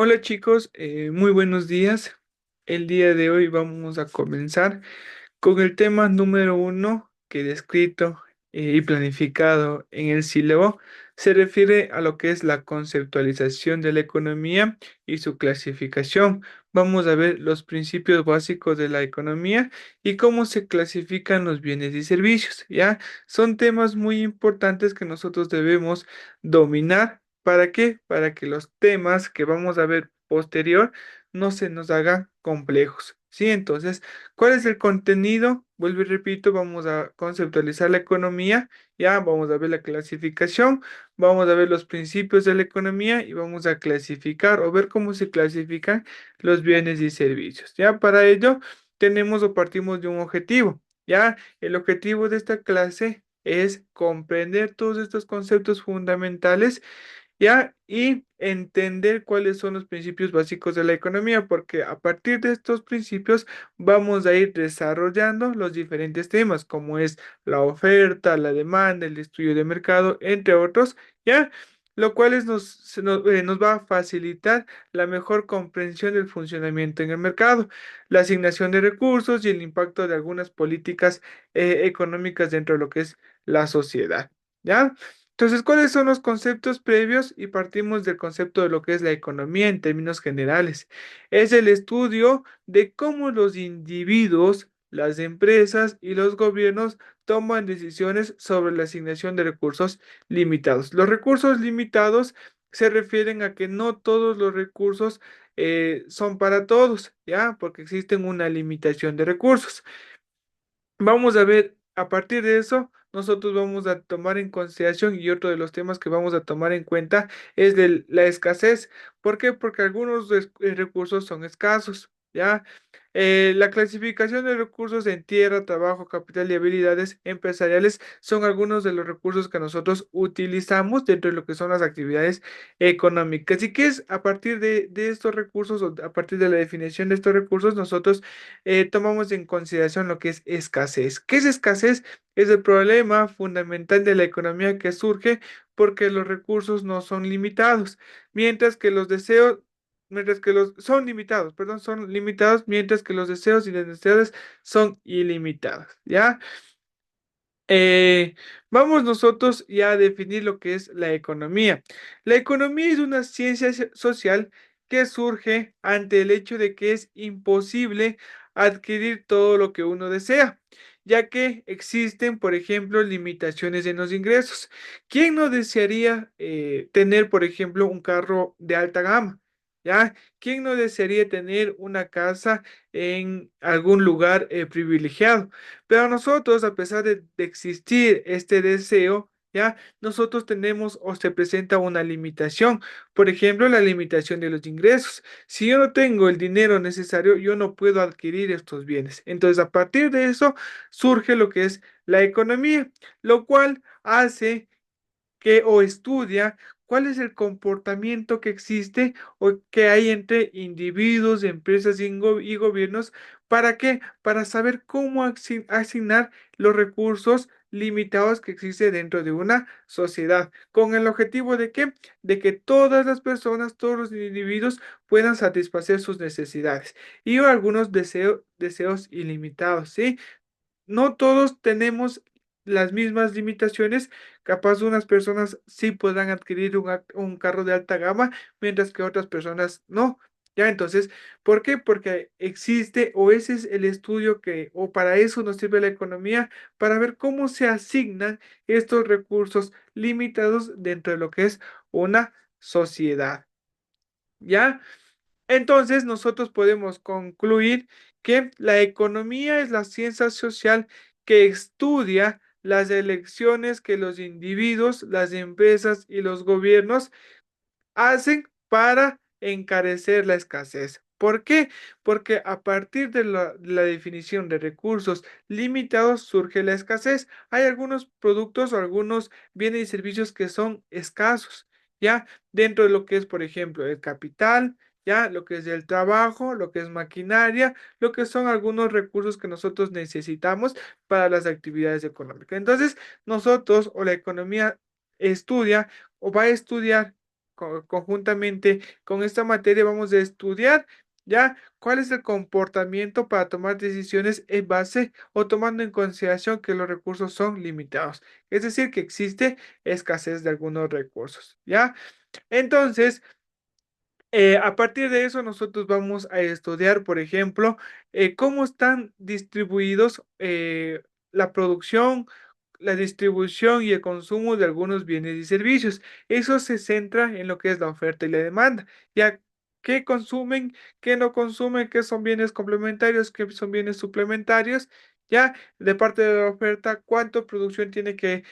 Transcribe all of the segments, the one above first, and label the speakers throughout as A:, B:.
A: Hola chicos, muy buenos días. El día de hoy vamos a comenzar con el tema número uno que descrito y planificado en el sílabo se refiere a lo que es la conceptualización de la economía y su clasificación. Vamos a ver los principios básicos de la economía y cómo se clasifican los bienes y servicios, ¿ya? Son temas muy importantes que nosotros debemos dominar. ¿Para qué? Para que los temas que vamos a ver posterior no se nos hagan complejos. ¿Sí? Entonces, ¿cuál es el contenido? Vuelvo y repito, vamos a conceptualizar la economía, ya vamos a ver la clasificación, vamos a ver los principios de la economía y vamos a clasificar o ver cómo se clasifican los bienes y servicios. Ya para ello tenemos o partimos de un objetivo. Ya el objetivo de esta clase es comprender todos estos conceptos fundamentales, ¿ya? Y entender cuáles son los principios básicos de la economía, porque a partir de estos principios vamos a ir desarrollando los diferentes temas, como es la oferta, la demanda, el estudio de mercado, entre otros, ¿ya? Lo cual nos va a facilitar la mejor comprensión del funcionamiento en el mercado, la asignación de recursos y el impacto de algunas políticas económicas dentro de lo que es la sociedad, ¿ya? Entonces, ¿cuáles son los conceptos previos? Y partimos del concepto de lo que es la economía en términos generales. Es el estudio de cómo los individuos, las empresas y los gobiernos toman decisiones sobre la asignación de recursos limitados. Los recursos limitados se refieren a que no todos los recursos son para todos, ¿ya? Porque existen una limitación de recursos. Vamos a ver, a partir de eso, nosotros vamos a tomar en consideración y otro de los temas que vamos a tomar en cuenta es de la escasez. ¿Por qué? Porque algunos recursos son escasos, ¿ya? La clasificación de recursos en tierra, trabajo, capital y habilidades empresariales son algunos de los recursos que nosotros utilizamos dentro de lo que son las actividades económicas. ¿Y qué es a partir de estos recursos o a partir de la definición de estos recursos? Nosotros tomamos en consideración lo que es escasez. ¿Qué es escasez? Es el problema fundamental de la economía que surge porque los recursos no son limitados, mientras que los deseos, mientras que los son limitados, perdón, son limitados, mientras que los deseos y las necesidades son ilimitados, ¿ya? Vamos nosotros ya a definir lo que es la economía. La economía es una ciencia social que surge ante el hecho de que es imposible adquirir todo lo que uno desea, ya que existen, por ejemplo, limitaciones en los ingresos. ¿Quién no desearía tener, por ejemplo, un carro de alta gama? ¿Ya? ¿Quién no desearía tener una casa en algún lugar privilegiado? Pero nosotros, a pesar de existir este deseo, ya nosotros tenemos o se presenta una limitación. Por ejemplo, la limitación de los ingresos. Si yo no tengo el dinero necesario, yo no puedo adquirir estos bienes. Entonces, a partir de eso surge lo que es la economía, lo cual hace que o estudia cuál es el comportamiento que existe o que hay entre individuos, empresas y gobiernos. ¿Para qué? Para saber cómo asignar los recursos limitados que existe dentro de una sociedad, con el objetivo de qué? De que todas las personas, todos los individuos puedan satisfacer sus necesidades y algunos deseos ilimitados, ¿sí? No todos tenemos las mismas limitaciones. Capaz unas personas sí podrán adquirir un carro de alta gama, mientras que otras personas no. Ya, entonces, ¿por qué? Porque existe o ese es el estudio que, o para eso nos sirve la economía, para ver cómo se asignan estos recursos limitados dentro de lo que es una sociedad. ¿Ya? Entonces, nosotros podemos concluir que la economía es la ciencia social que estudia las elecciones que los individuos, las empresas y los gobiernos hacen para encarecer la escasez. ¿Por qué? Porque a partir de la definición de recursos limitados surge la escasez. Hay algunos productos o algunos bienes y servicios que son escasos, ¿ya? Dentro de lo que es, por ejemplo, el capital, ¿ya? Lo que es el trabajo, lo que es maquinaria, lo que son algunos recursos que nosotros necesitamos para las actividades económicas. Entonces, nosotros o la economía estudia o va a estudiar conjuntamente con esta materia vamos a estudiar ya cuál es el comportamiento para tomar decisiones en base o tomando en consideración que los recursos son limitados. Es decir, que existe escasez de algunos recursos, ¿ya? Entonces, a partir de eso, nosotros vamos a estudiar, por ejemplo, cómo están distribuidos la producción, la distribución y el consumo de algunos bienes y servicios. Eso se centra en lo que es la oferta y la demanda. Ya qué consumen, qué no consumen, qué son bienes complementarios, qué son bienes suplementarios. Ya de parte de la oferta, cuánto producción tiene que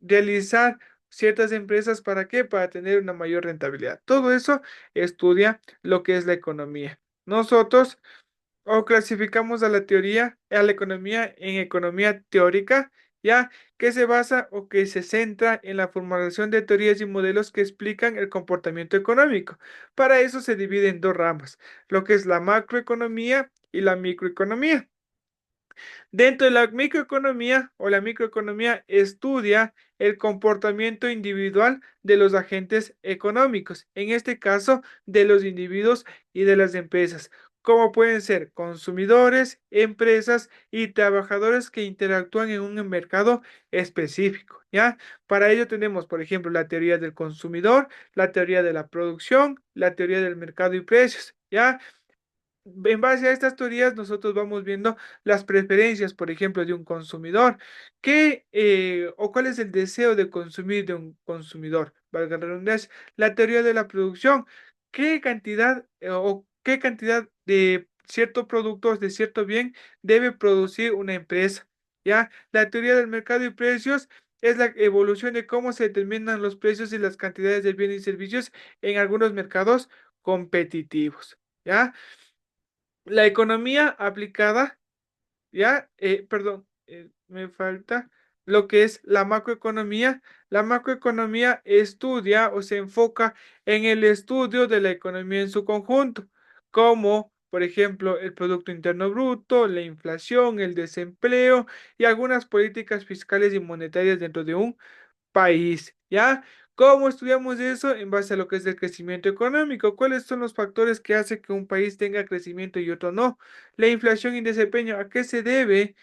A: realizar ciertas empresas, ¿para qué? Para tener una mayor rentabilidad. Todo eso estudia lo que es la economía. Nosotros o clasificamos a la teoría, a la economía en economía teórica, ya que se basa o que se centra en la formulación de teorías y modelos que explican el comportamiento económico. Para eso se divide en dos ramas, lo que es la macroeconomía y la microeconomía. Dentro de la microeconomía o la microeconomía estudia el comportamiento individual de los agentes económicos, en este caso de los individuos y de las empresas, como pueden ser consumidores, empresas y trabajadores que interactúan en un mercado específico, ¿ya? Para ello tenemos, por ejemplo, la teoría del consumidor, la teoría de la producción, la teoría del mercado y precios, ¿ya? En base a estas teorías, nosotros vamos viendo las preferencias, por ejemplo, de un consumidor. ¿Qué o cuál es el deseo de consumir de un consumidor? Valga la redundancia. La teoría de la producción. ¿Qué cantidad o qué cantidad de ciertos productos, de cierto bien, debe producir una empresa? ¿Ya? La teoría del mercado y precios es la evolución de cómo se determinan los precios y las cantidades de bienes y servicios en algunos mercados competitivos. ¿Ya? La economía aplicada, ya, perdón, me falta lo que es la macroeconomía. La macroeconomía estudia o se enfoca en el estudio de la economía en su conjunto, como por ejemplo el Producto Interno Bruto, la inflación, el desempleo y algunas políticas fiscales y monetarias dentro de un país, ¿ya? ¿Cómo estudiamos eso? En base a lo que es el crecimiento económico. ¿Cuáles son los factores que hacen que un país tenga crecimiento y otro no? La inflación y desempeño, ¿a qué se debe?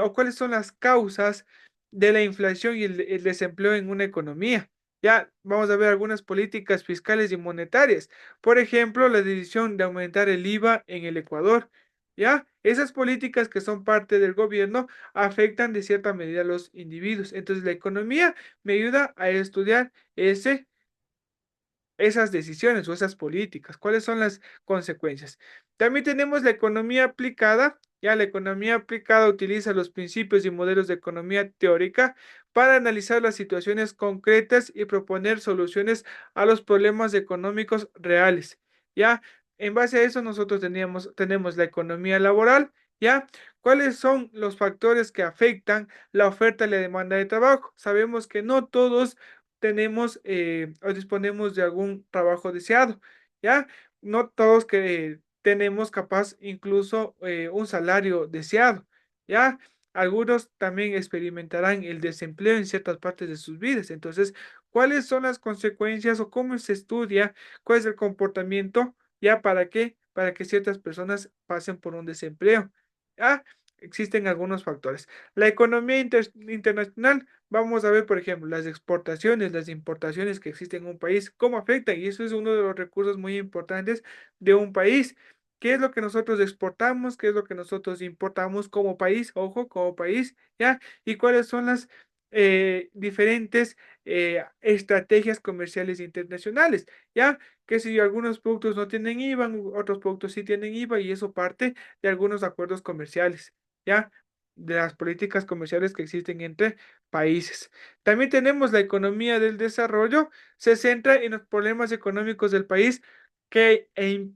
A: ¿O cuáles son las causas de la inflación y el desempleo en una economía? Ya vamos a ver algunas políticas fiscales y monetarias. Por ejemplo, la decisión de aumentar el IVA en el Ecuador. ¿Ya? Esas políticas que son parte del gobierno afectan de cierta medida a los individuos. Entonces, la economía me ayuda a estudiar esas decisiones o esas políticas, cuáles son las consecuencias. También tenemos la economía aplicada. Ya la economía aplicada utiliza los principios y modelos de economía teórica para analizar las situaciones concretas y proponer soluciones a los problemas económicos reales. Ya, en base a eso nosotros tenemos la economía laboral. Ya, ¿cuáles son los factores que afectan la oferta y la demanda de trabajo? Sabemos que no todos tenemos o disponemos de algún trabajo deseado, ¿ya? No todos que tenemos capaz incluso un salario deseado, ¿ya? Algunos también experimentarán el desempleo en ciertas partes de sus vidas. Entonces, ¿cuáles son las consecuencias o cómo se estudia cuál es el comportamiento, ya para qué? Para que ciertas personas pasen por un desempleo, ¿ya? Existen algunos factores. La economía internacional. Vamos a ver, por ejemplo, las exportaciones, las importaciones que existen en un país, cómo afectan, y eso es uno de los recursos muy importantes de un país. ¿Qué es lo que nosotros exportamos? ¿Qué es lo que nosotros importamos como país? Ojo, como país, ¿ya? ¿Y cuáles son las diferentes estrategias comerciales internacionales? ¿Ya? Que si algunos productos no tienen IVA, otros productos sí tienen IVA, y eso parte de algunos acuerdos comerciales, ¿ya? De las políticas comerciales que existen entre países. También tenemos la economía del desarrollo, se centra en los problemas económicos del país que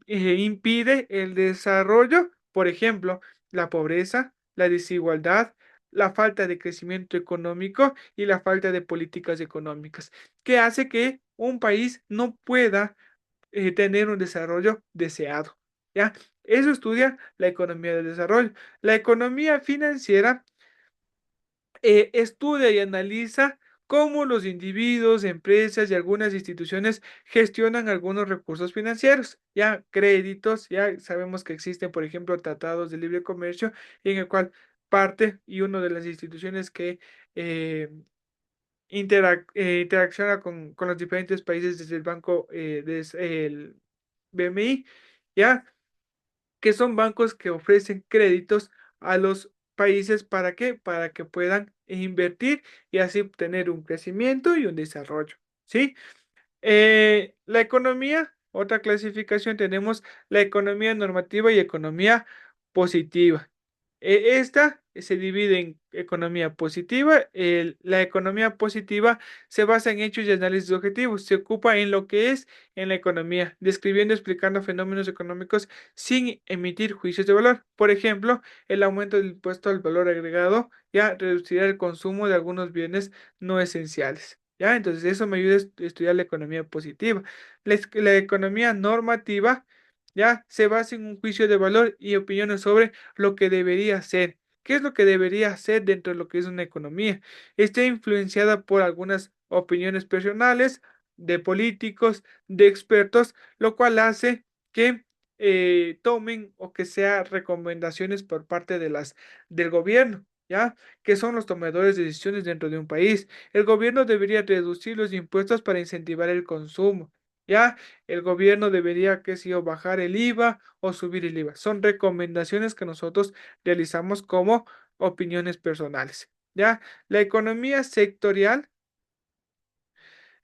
A: impide el desarrollo, por ejemplo, la pobreza, la desigualdad, la falta de crecimiento económico y la falta de políticas económicas, que hace que un país no pueda tener un desarrollo deseado. ¿Ya? Eso estudia la economía del desarrollo. La economía financiera estudia y analiza cómo los individuos, empresas y algunas instituciones gestionan algunos recursos financieros, ya créditos, ya sabemos que existen, por ejemplo, tratados de libre comercio en el cual parte y una de las instituciones que eh, interacciona con los diferentes países desde el banco, desde el BMI, ya que son bancos que ofrecen créditos a los países, ¿para qué? Para que puedan invertir y así obtener un crecimiento y un desarrollo, ¿sí? La economía, otra clasificación, tenemos la economía normativa y economía positiva. Esta se divide en economía positiva. La economía positiva se basa en hechos y análisis objetivos. Se ocupa en lo que es en la economía, describiendo, explicando fenómenos económicos sin emitir juicios de valor. Por ejemplo, el aumento del impuesto al valor agregado ya reducirá el consumo de algunos bienes no esenciales. ¿Ya? Entonces, eso me ayuda a estudiar la economía positiva. La economía normativa ya se basa en un juicio de valor y opiniones sobre lo que debería ser. ¿Qué es lo que debería ser dentro de lo que es una economía? Está influenciada por algunas opiniones personales, de políticos, de expertos, lo cual hace que tomen o que sea recomendaciones por parte del gobierno, ¿ya? Que son los tomadores de decisiones dentro de un país. El gobierno debería reducir los impuestos para incentivar el consumo. ¿Ya? El gobierno debería, qué sé yo, bajar el IVA o subir el IVA. Son recomendaciones que nosotros realizamos como opiniones personales. ¿Ya? La economía sectorial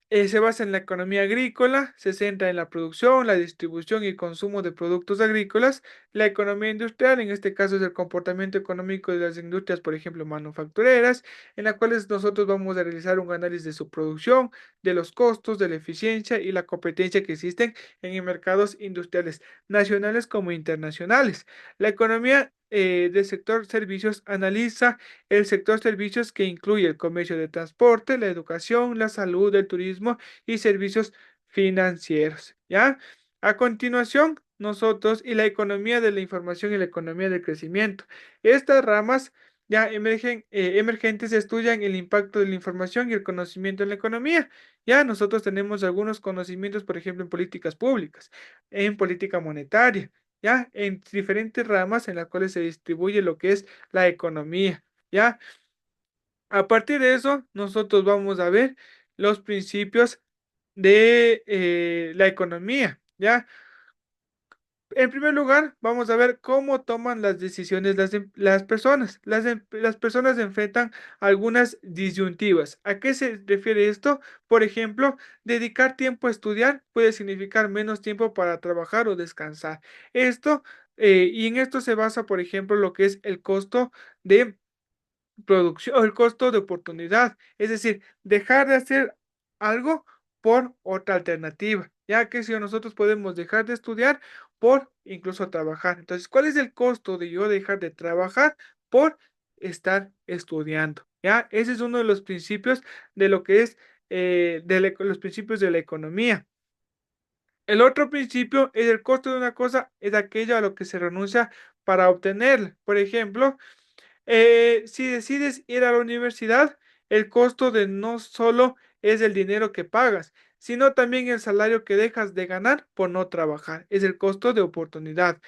A: se basa en la economía agrícola, se centra en la producción, la distribución y consumo de productos agrícolas. La economía industrial, en este caso, es el comportamiento económico de las industrias, por ejemplo, manufactureras, en las cuales nosotros vamos a realizar un análisis de su producción, de los costos, de la eficiencia y la competencia que existen en mercados industriales nacionales como internacionales. La economía del sector servicios analiza el sector servicios, que incluye el comercio de transporte, la educación, la salud, el turismo y servicios financieros. ¿Ya? A continuación, nosotros y la economía de la información y la economía del crecimiento. Estas ramas ya emergentes estudian el impacto de la información y el conocimiento en la economía. Ya nosotros tenemos algunos conocimientos, por ejemplo, en políticas públicas, en política monetaria, ya en diferentes ramas en las cuales se distribuye lo que es la economía. ¿Ya? A partir de eso, nosotros vamos a ver los principios de la economía, ¿ya? En primer lugar, vamos a ver cómo toman las decisiones las personas. Las personas enfrentan algunas disyuntivas. ¿A qué se refiere esto? Por ejemplo, dedicar tiempo a estudiar puede significar menos tiempo para trabajar o descansar. Esto, y en esto se basa, por ejemplo, lo que es el costo de producción, o el costo de oportunidad, es decir, dejar de hacer algo por otra alternativa, ya que si nosotros podemos dejar de estudiar por incluso trabajar. Entonces, ¿cuál es el costo de yo dejar de trabajar por estar estudiando? ¿Ya? Ese es uno de los principios de lo que es los principios de la economía. El otro principio es el costo de una cosa, es aquello a lo que se renuncia para obtenerla. Por ejemplo, si decides ir a la universidad, el costo de no solo es el dinero que pagas, sino también el salario que dejas de ganar por no trabajar. Es el costo de oportunidad.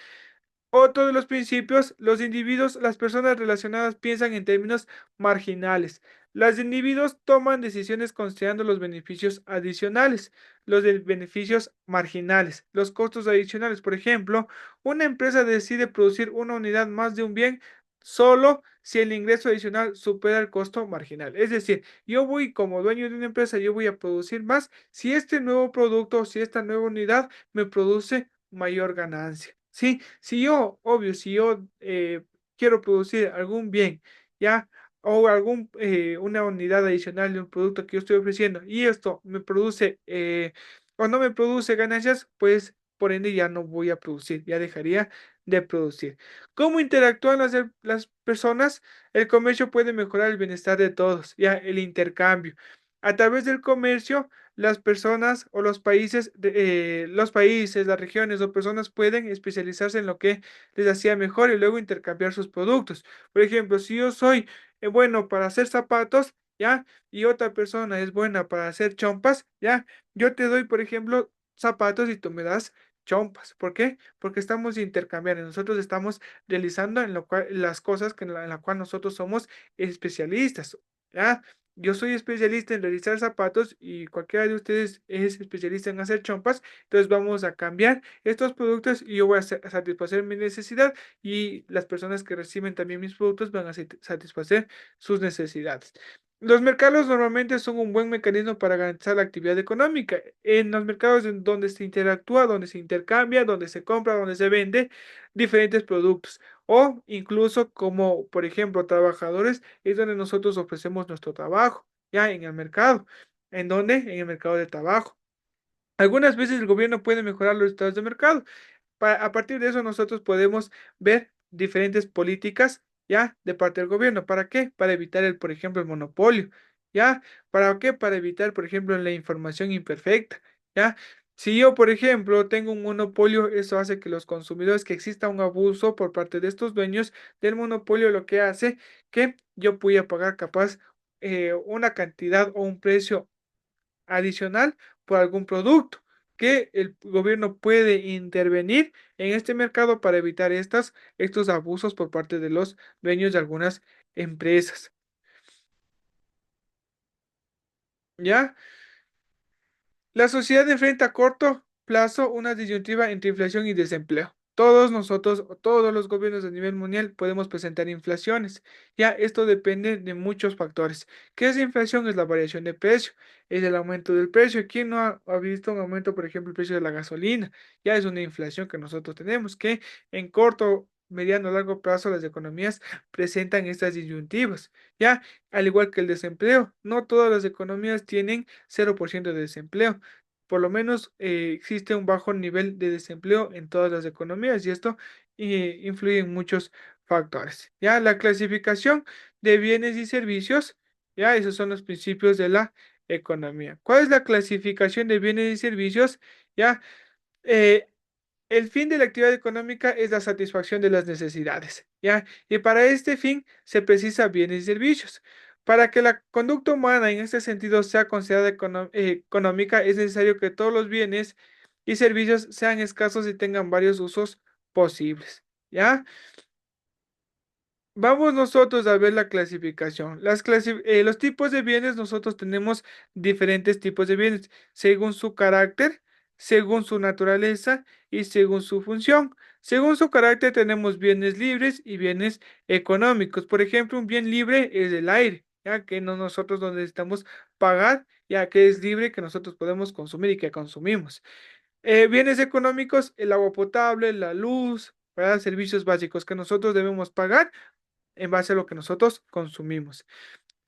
A: Otro de los principios, los individuos, las personas relacionadas piensan en términos marginales. Los individuos toman decisiones considerando los beneficios adicionales, beneficios marginales, los costos adicionales. Por ejemplo, una empresa decide producir una unidad más de un bien solo si el ingreso adicional supera el costo marginal. Es decir, yo voy como dueño de una empresa, yo voy a producir más si este nuevo producto o si esta nueva unidad me produce mayor ganancia. Sí, si yo, obvio, si yo quiero producir algún bien, ¿ya? O una unidad adicional de un producto que yo estoy ofreciendo y esto me produce o no me produce ganancias, pues por ende ya no voy a producir, ya dejaría de producir. ¿Cómo interactúan las personas? El comercio puede mejorar el bienestar de todos, ya el intercambio. A través del comercio, las personas o los países, las regiones o personas pueden especializarse en lo que les hacía mejor y luego intercambiar sus productos. Por ejemplo, si yo soy bueno para hacer zapatos, ¿ya? Y otra persona es buena para hacer chompas, ¿ya? Yo te doy, por ejemplo, zapatos y tú me das chompas. ¿Por qué? Porque estamos intercambiando. Nosotros estamos realizando en lo cual, las cosas que en la cual nosotros somos especialistas, ¿ya? Yo soy especialista en realizar zapatos y cualquiera de ustedes es especialista en hacer chompas. Entonces vamos a cambiar estos productos y yo voy a satisfacer mi necesidad y las personas que reciben también mis productos van a satisfacer sus necesidades. Los mercados normalmente son un buen mecanismo para garantizar la actividad económica. En los mercados en donde se interactúa, donde se intercambia, donde se compra, donde se vende diferentes productos. O incluso como, por ejemplo, trabajadores, es donde nosotros ofrecemos nuestro trabajo, ya en el mercado. ¿En dónde? En el mercado de trabajo. Algunas veces el gobierno puede mejorar los estados de mercado. A partir de eso nosotros podemos ver diferentes políticas, ¿ya? De parte del gobierno. ¿Para qué? Para evitar por ejemplo, el monopolio, ¿ya? ¿Para qué? Para evitar, por ejemplo, la información imperfecta, ¿ya? Si yo, por ejemplo, tengo un monopolio, eso hace que los consumidores, que exista un abuso por parte de estos dueños del monopolio, lo que hace que yo pueda pagar capaz una cantidad o un precio adicional por algún producto, que el gobierno puede intervenir en este mercado para evitar estos abusos por parte de los dueños de algunas empresas. ¿Ya? La sociedad enfrenta a corto plazo una disyuntiva entre inflación y desempleo. Todos nosotros, o todos los gobiernos a nivel mundial podemos presentar inflaciones. Ya, esto depende de muchos factores. ¿Qué es inflación? Es la variación de precio, es el aumento del precio. ¿Quién no ha visto un aumento, por ejemplo, el precio de la gasolina? Ya es una inflación que nosotros tenemos, que en corto, mediano, largo plazo las economías presentan estas disyuntivas. Ya, al igual que el desempleo, no todas las economías tienen 0% de desempleo. Por lo menos existe un bajo nivel de desempleo en todas las economías y esto influye en muchos factores. Ya la clasificación de bienes y servicios, ya esos son los principios de la economía. ¿Cuál es la clasificación de bienes y servicios? Ya eh, el fin de la actividad económica es la satisfacción de las necesidades, ¿ya? Y para este fin se precisa bienes y servicios. Para que la conducta humana en este sentido sea considerada económica, es necesario que todos los bienes y servicios sean escasos y tengan varios usos posibles, ¿ya? Vamos nosotros a ver la clasificación. Los tipos de bienes, nosotros tenemos diferentes tipos de bienes, según su carácter, según su naturaleza y según su función. Según su carácter tenemos bienes libres y bienes económicos. Por ejemplo, un bien libre es el aire, ya que no nosotros no necesitamos pagar, ya que es libre, que nosotros podemos consumir y que consumimos. Bienes económicos, el agua potable, la luz, ¿verdad? Servicios básicos que nosotros debemos pagar en base a lo que nosotros consumimos.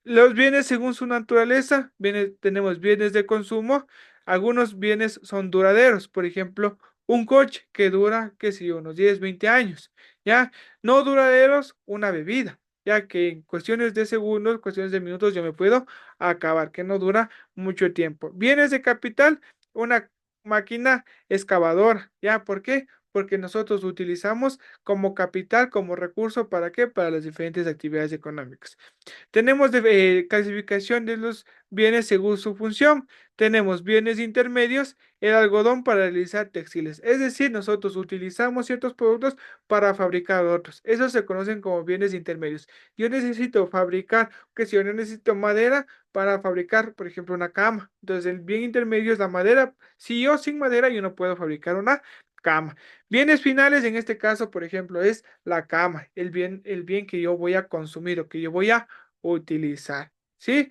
A: Los bienes según su naturaleza, tenemos bienes de consumo, algunos bienes son duraderos, por ejemplo, un coche que dura, qué sé yo, unos 10, 20 años, ¿ya? No duraderos, una bebida, ya que en cuestiones de segundos, cuestiones de minutos yo me puedo acabar, que no dura mucho tiempo. Bienes de capital, una máquina excavadora, ¿ya? ¿Por qué? Porque nosotros utilizamos como capital, como recurso, ¿para qué? Para las diferentes actividades económicas. Tenemos clasificación de los bienes según su función. Tenemos bienes intermedios, el algodón para realizar textiles. Es decir, nosotros utilizamos ciertos productos para fabricar otros. Esos se conocen como bienes intermedios. Yo necesito fabricar, que si yo no necesito madera para fabricar, por ejemplo, una cama. Entonces, el bien intermedio es la madera. Si yo sin madera, yo no puedo fabricar una cama. Bienes finales, en este caso, por ejemplo, es la cama, el bien que yo voy a consumir o que yo voy a utilizar, ¿sí?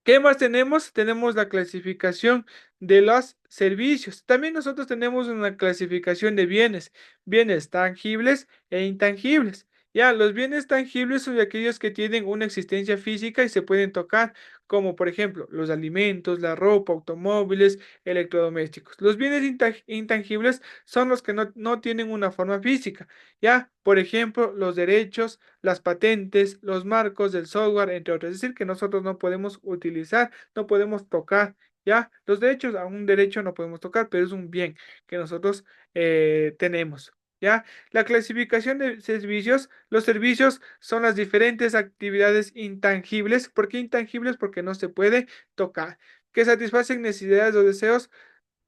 A: ¿Qué más tenemos? Tenemos la clasificación de los servicios. También nosotros tenemos una clasificación de bienes, bienes tangibles e intangibles. Ya, los bienes tangibles son aquellos que tienen una existencia física y se pueden tocar, como por ejemplo los alimentos, la ropa, automóviles, electrodomésticos. Los bienes intangibles son los que no tienen una forma física. Ya, por ejemplo, los derechos, las patentes, los marcos del software, entre otros. Es decir, que nosotros no podemos utilizar, no podemos tocar, ¿ya? Los derechos, a un derecho no podemos tocar, pero es un bien que nosotros tenemos, ¿ya? La clasificación de servicios, los servicios son las diferentes actividades intangibles. ¿Por qué intangibles? Porque no se puede tocar, que satisfacen necesidades o deseos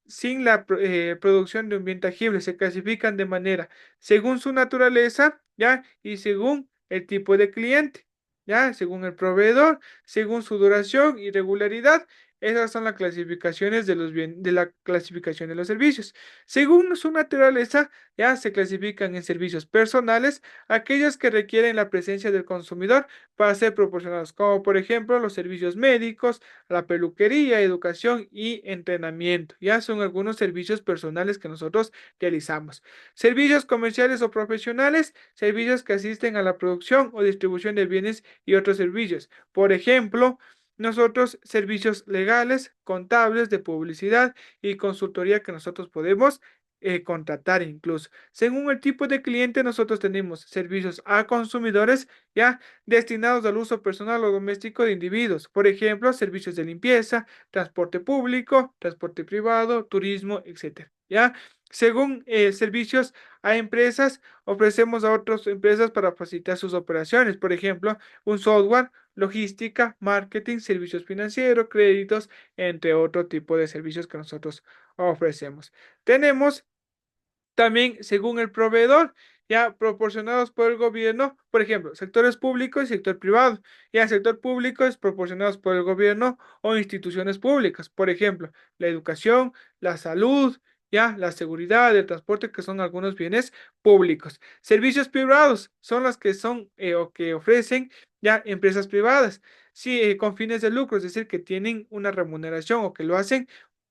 A: sin la producción de un bien tangible. Se clasifican de manera según su naturaleza, ¿ya? Y según el tipo de cliente, ¿ya? Según el proveedor, según su duración y regularidad. Esas son las clasificaciones de los de la clasificación de los servicios. Según su naturaleza, ya se clasifican en servicios personales, aquellos que requieren la presencia del consumidor para ser proporcionados, como por ejemplo los servicios médicos, la peluquería, educación y entrenamiento. Ya son algunos servicios personales que nosotros realizamos. Servicios comerciales o profesionales, servicios que asisten a la producción o distribución de bienes y otros servicios. Por ejemplo, nosotros servicios legales, contables, de publicidad y consultoría que nosotros podemos contratar incluso. Según el tipo de cliente, nosotros tenemos servicios a consumidores, ya destinados al uso personal o doméstico de individuos. Por ejemplo, servicios de limpieza, transporte público, transporte privado, turismo, etcétera. ¿Ya? Según servicios a empresas, ofrecemos a otras empresas para facilitar sus operaciones. Por ejemplo, un software, logística, marketing, servicios financieros, créditos, entre otro tipo de servicios que nosotros ofrecemos. Tenemos también según el proveedor, ya proporcionados por el gobierno, por ejemplo, sectores públicos y sector privado. Ya sector público es proporcionados por el gobierno o instituciones públicas, por ejemplo, la educación, la salud, ya la seguridad, el transporte, que son algunos bienes públicos. Servicios privados son los que son o que ofrecen ya empresas privadas, sí, con fines de lucro, es decir, que tienen una remuneración o que lo hacen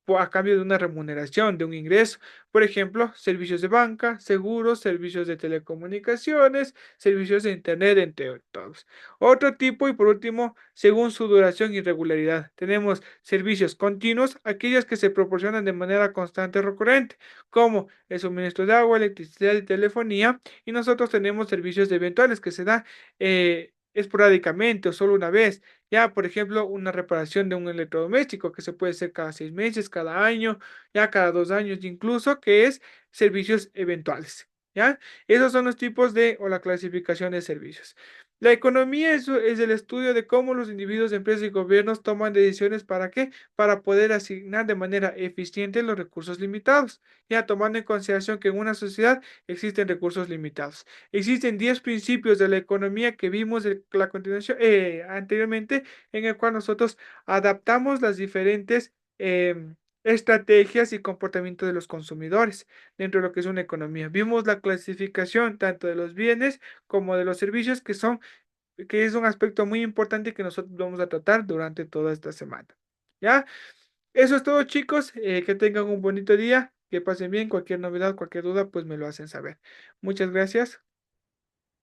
A: a cambio de una remuneración, de un ingreso. Por ejemplo, servicios de banca, seguros, servicios de telecomunicaciones, servicios de internet, entre todos. Otro tipo y por último, según su duración y regularidad, tenemos servicios continuos, aquellos que se proporcionan de manera constante y recurrente, como el suministro de agua, electricidad y telefonía, y nosotros tenemos servicios de eventuales que se da esporádicamente o solo una vez. Ya, por ejemplo, una reparación de un electrodoméstico que se puede hacer cada 6 meses, cada año, ya cada 2 años incluso, que es servicios eventuales, ¿ya? Esos son los tipos de o la clasificación de servicios. La economía es el estudio de cómo los individuos, empresas y gobiernos toman decisiones para qué, para poder asignar de manera eficiente los recursos limitados, ya tomando en consideración que en una sociedad existen recursos limitados. Existen 10 principios de la economía que vimos la continuación, anteriormente, en el cual nosotros adaptamos las diferentes estrategias y comportamientos de los consumidores dentro de lo que es una economía. Vimos la clasificación tanto de los bienes como de los servicios, que es un aspecto muy importante que nosotros vamos a tratar durante toda esta semana. ¿Ya? Eso es todo, chicos. Que tengan un bonito día, que pasen bien. Cualquier novedad, cualquier duda, pues me lo hacen saber. Muchas gracias.